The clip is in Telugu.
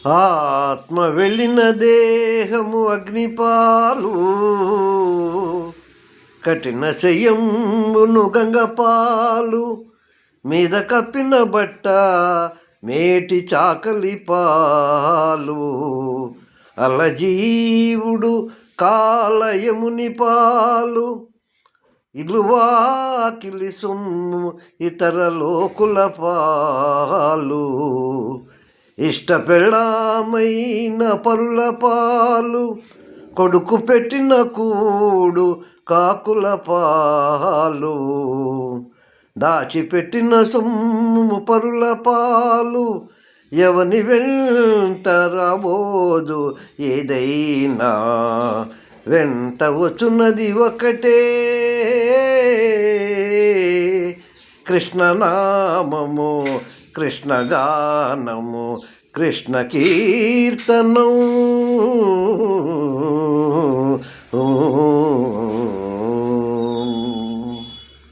ఆత్మ వెళ్ళిన దేహము అగ్నిపాలు, కఠిన చెయ్యంబును గంగపాలు, మీద కప్పిన బట్ట మేటి చాకలి పాలు, అలజీవుడు కాలయముని పాలు, ఇలువాకిలి సొమ్ము ఇతర లోకుల పాలు, ఇష్టపెళ్ళమైన పరుల పాలు, కొడుకు పెట్టిన కూడు కాకుల పాలు, దాచిపెట్టిన సొమ్ము పరుల పాలు, ఎవని వెంట రాబోదు ఏదైనా వెంట వచ్చున్నది ఒకటే, కృష్ణనామము, కృష్ణగానము, కృష్ణ కీర్తనం.